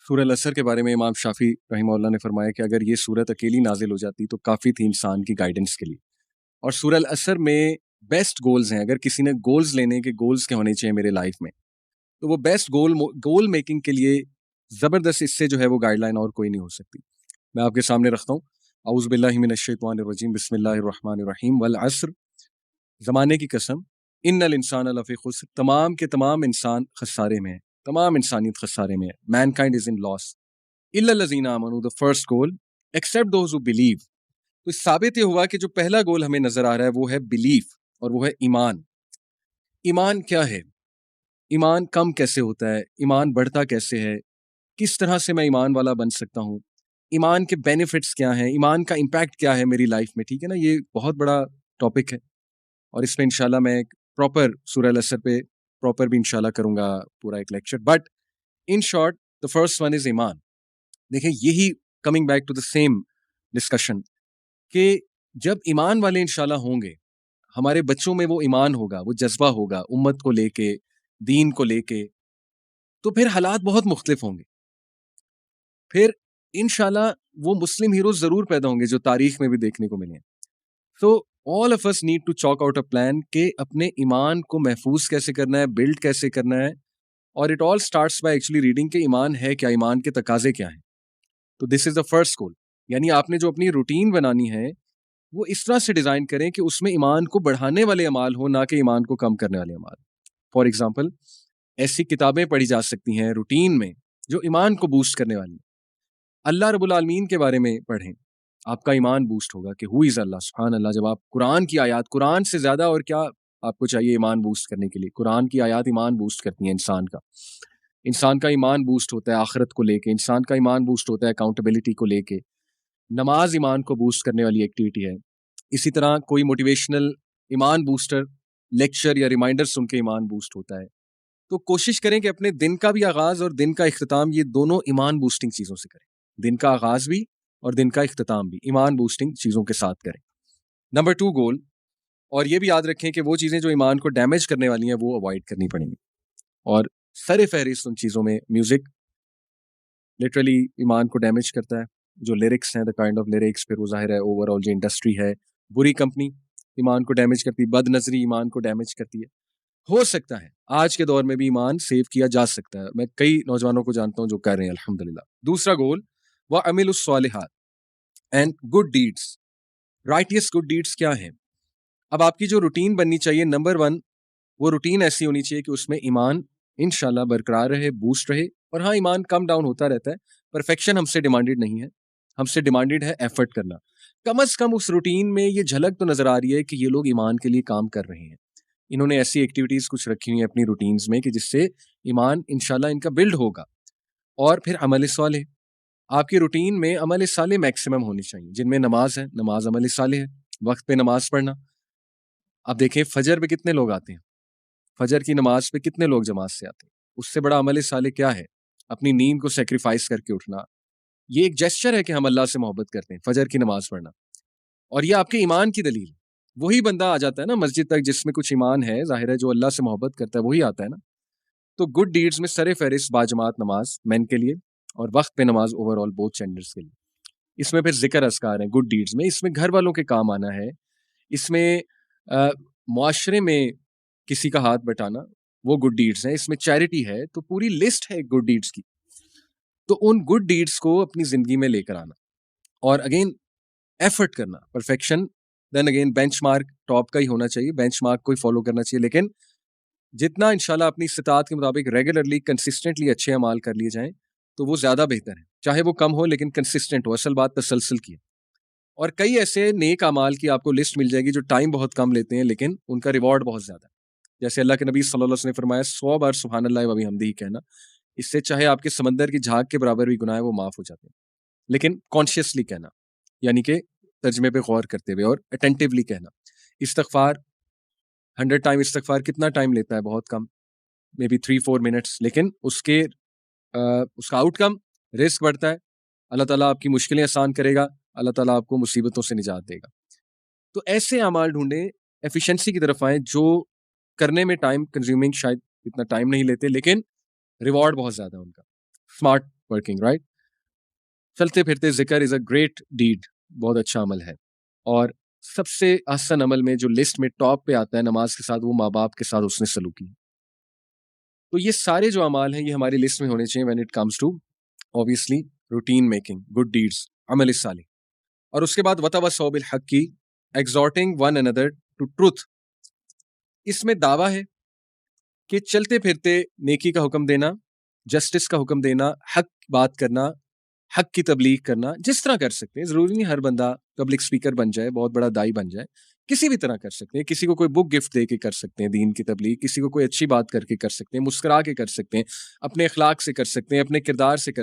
سورہ العصر کے بارے میں امام شافعی رحمہ اللہ نے فرمایا کہ اگر یہ سورت اکیلی نازل ہو جاتی تو کافی تھی انسان کی گائیڈنس کے لیے. اور سورہ العصر میں بیسٹ گولز ہیں. اگر کسی نے گولز لینے کے گولز کے ہونے چاہیے میرے لائف میں, تو وہ بیسٹ گول میکنگ کے لیے زبردست اس سے جو ہے وہ گائیڈ لائن اور کوئی نہیں ہو سکتی. میں آپ کے سامنے رکھتا ہوں. اعوذ باللہ من الشیطان الرجیم, بسم اللہ الرحمن الرحیم. والعصر, زمانے کی قسم, ان الانسان لفی خسر, تمام کے تمام انسان خسارے میں ہیں, تمام انسانیت خسارے میں ہے. مین کائنڈ از ان لاس الا الذین آمنوا, the first goal, except those who believe. تو ثابت یہ ہوا کہ جو پہلا گول ہمیں نظر آ رہا ہے وہ ہے بلیف, اور وہ ہے ایمان. ایمان کیا ہے؟ ایمان کم کیسے ہوتا ہے؟ ایمان بڑھتا کیسے ہے؟ کس طرح سے میں ایمان والا بن سکتا ہوں؟ ایمان کے بینیفٹس کیا ہیں؟ ایمان کا امپیکٹ کیا ہے میری لائف میں؟ ٹھیک ہے نا, یہ بہت بڑا ٹاپک ہے, اور اس پہ انشاءاللہ میں ایک پراپر سورہ العصر پہ پراپر بھی انشاءاللہ کروں گا پورا ایک lecture. But in short the first one is ایمان. دیکھیں, یہی coming back to the same discussion کہ جب ایمان والے انشاءاللہ ہوں گے, ہمارے بچوں میں وہ ایمان ہوگا, وہ جذبہ ہوگا امت کو لے کے, دین کو لے کے, تو پھر حالات بہت مختلف ہوں گے. پھر انشاءاللہ وہ مسلم ہیروز ضرور پیدا ہوں گے جو تاریخ میں بھی دیکھنے کو ملے ہیں. So all of us need to chalk out a plan کہ اپنے ایمان کو محفوظ کیسے کرنا ہے, بلڈ کیسے کرنا ہے. اور it all starts by actually reading کہ ایمان ہے کیا, ایمان کے تقاضے کیا ہیں. تو this is the first goal. یعنی آپ نے جو اپنی روٹین بنانی ہے وہ اس طرح سے ڈیزائن کریں کہ اس میں ایمان کو بڑھانے والے اعمال ہوں, نہ کہ ایمان کو کم کرنے والے اعمال. فار ایگزامپل, ایسی کتابیں پڑھی جا سکتی ہیں روٹین میں جو ایمان کو بوسٹ کرنے والی ہیں. اللہ رب العالمین کے بارے میں پڑھیں, آپ کا ایمان بوسٹ ہوگا کہ who is اللہ, سبحان اللہ. جب آپ قرآن کی آیات, قرآن سے زیادہ اور کیا آپ کو چاہیے ایمان بوسٹ کرنے کے لیے؟ قرآن کی آیات ایمان بوسٹ کرتی ہیں انسان کا ایمان بوسٹ ہوتا ہے آخرت کو لے کے, انسان کا ایمان بوسٹ ہوتا ہے اکاؤنٹیبلٹی کو لے کے. نماز ایمان کو بوسٹ کرنے والی ایکٹیویٹی ہے. اسی طرح کوئی موٹیویشنل ایمان بوسٹر لیکچر یا ریمائنڈر سن کے ایمان بوسٹ ہوتا ہے. تو کوشش کریں کہ اپنے دن کا بھی آغاز اور دن کا اختتام یہ دونوں ایمان بوسٹنگ چیزوں سے کریں. دن کا آغاز بھی اور دن کا اختتام بھی ایمان بوسٹنگ چیزوں کے ساتھ کریں. نمبر 2 گول, اور یہ بھی یاد رکھیں کہ وہ چیزیں جو ایمان کو ڈیمیج کرنے والی ہیں وہ اوائڈ کرنی پڑیں گی. اور سر فہرست ان چیزوں میں میوزک لٹرلی ایمان کو ڈیمیج کرتا ہے. جو لیرکس ہیں, دا کائنڈ آف لیرکس, پھر وہ ظاہر ہے اوور آل جو انڈسٹری ہے, بری کمپنی ایمان کو ڈیمیج کرتی, بد نظری ایمان کو ڈیمیج کرتی ہے. ہو سکتا ہے آج کے دور میں بھی ایمان سیو کیا جا سکتا ہے. میں کئی نوجوانوں کو جانتا ہوں جو کر رہے ہیں الحمدللہ. دوسرا گول, وَعَمِلُوا الصَّالِحَاتِ and good deeds. Righteous good deeds کیا ہیں؟ اب آپ کی جو روٹین بننی چاہیے, نمبر 1, وہ روٹین ایسی ہونی چاہیے کہ اس میں ایمان انشاءاللہ برقرار رہے, بوسٹ رہے. اور ہاں, ایمان کم ڈاؤن ہوتا رہتا ہے, پرفیکشن ہم سے ڈیمانڈڈ نہیں ہے, ہم سے ڈیمانڈڈ ہے ایفرٹ کرنا. کم از کم اس روٹین میں یہ جھلک تو نظر آ رہی ہے کہ یہ لوگ ایمان کے لیے کام کر رہے ہیں. انہوں نے ایسی ایکٹیویٹیز کچھ رکھی ہوئی ہیں اپنی روٹینز میں کہ جس سے ایمان انشاءاللہ ان کا بلڈ ہوگا. اور پھر عمل صالح, آپ کی روٹین میں عمل صالح میکسیمم ہونی چاہیے, جن میں نماز ہے, نماز عمل صالح ہے, وقت پہ نماز پڑھنا. آپ دیکھیں فجر پہ کتنے لوگ آتے ہیں, فجر کی نماز پہ کتنے لوگ جماعت سے آتے ہیں. اس سے بڑا عمل صالح کیا ہے؟ اپنی نیند کو سیکریفائس کر کے اٹھنا. یہ ایک جیسچر ہے کہ ہم اللہ سے محبت کرتے ہیں, فجر کی نماز پڑھنا. اور یہ آپ کے ایمان کی دلیل ہے. وہی بندہ آ جاتا ہے نا مسجد تک جس میں کچھ ایمان ہے, ظاہر ہے جو اللہ سے محبت کرتا ہے وہی آتا ہے نا. تو گڈ ڈیڈز میں سر فہرست باجماعت نماز مین کے لیے, اور وقت پہ نماز اوور آل بوتھ جینڈرز کے لیے. اس میں پھر ذکر اذکار ہیں گڈ ڈیڈز میں. اس میں گھر والوں کے کام آنا ہے, اس میں معاشرے میں کسی کا ہاتھ بٹانا, وہ گڈ ڈیڈز ہیں. اس میں چیریٹی ہے, تو پوری لسٹ ہے گڈ ڈیڈز کی. تو ان گڈ ڈیڈز کو اپنی زندگی میں لے کر آنا, اور اگین ایفرٹ کرنا. Perfection then again benchmark top کا ہی ہونا چاہیے, بینچ مارک کو ہی فالو کرنا چاہیے, لیکن جتنا انشاءاللہ اپنی استطاعت کے مطابق ریگولرلی کنسسٹنٹلی اچھے اعمال کر لیے جائیں تو وہ زیادہ بہتر ہے. چاہے وہ کم ہو لیکن کنسسٹنٹ ہو. اصل بات تسلسل کی ہے. اور کئی ایسے نیک اعمال کی آپ کو لسٹ مل جائے گی جو ٹائم بہت کم لیتے ہیں لیکن ان کا ریوارڈ بہت زیادہ ہے. جیسے اللہ کے نبی صلی اللہ علیہ وسلم نے فرمایا 100 بار سبحان اللہ و بحمدہ کہنا, اس سے چاہے آپ کے سمندر کی جھاگ کے برابر بھی گناہ وہ معاف ہو جاتے ہیں. لیکن کانشیسلی کہنا, یعنی کہ ترجمے پہ غور کرتے ہوئے, اور اٹینٹیولی کہنا. استغفار 100 ٹائم استغفار کتنا ٹائم لیتا ہے؟ بہت کم, مے بی 3-4 منٹس. لیکن اس کا آؤٹ کم رزق بڑھتا ہے, اللہ تعالیٰ آپ کی مشکلیں آسان کرے گا, اللہ تعالیٰ آپ کو مصیبتوں سے نجات دے گا. تو ایسے اعمال ڈھونڈیں, ایفیشنسی کی طرف آئیں جو کرنے میں ٹائم کنزیومنگ شاید اتنا ٹائم نہیں لیتے لیکن ریوارڈ بہت زیادہ ان کا. Smart working, right? چلتے پھرتے ذکر از اے گریٹ ڈیڈ، بہت اچھا عمل ہے. اور سب سے احسن عمل میں جو لسٹ میں ٹاپ پہ آتا ہے نماز کے ساتھ، وہ ماں باپ کے ساتھ اس نے سلوکی. تو یہ سارے جو اعمال ہیں یہ ہماری لسٹ میں ہونے چاہیے when it comes to obviously routine making, good deeds, عمل صالح. اور اس کے بعد وتواصوا بالحق کی exhorting one another to truth. اس میں دعویٰ ہے کہ چلتے پھرتے نیکی کا حکم دینا، جسٹس کا حکم دینا، حق بات کرنا، حق کی تبلیغ کرنا، جس طرح کر سکتے ہیں. ضروری نہیں ہر بندہ پبلک سپیکر بن جائے، بہت بڑا دائی بن جائے، کسی بھی طرح کر سکتے ہیں. کسی کو کوئی بک گفٹ دے کے کر سکتے ہیں دین کی تبلیغ، کسی کو کوئی اچھی بات کر کے کر سکتے ہیں، مسکرا کے کر سکتے ہیں، اپنے اخلاق سے کر سکتے ہیں، اپنے کردار سے کر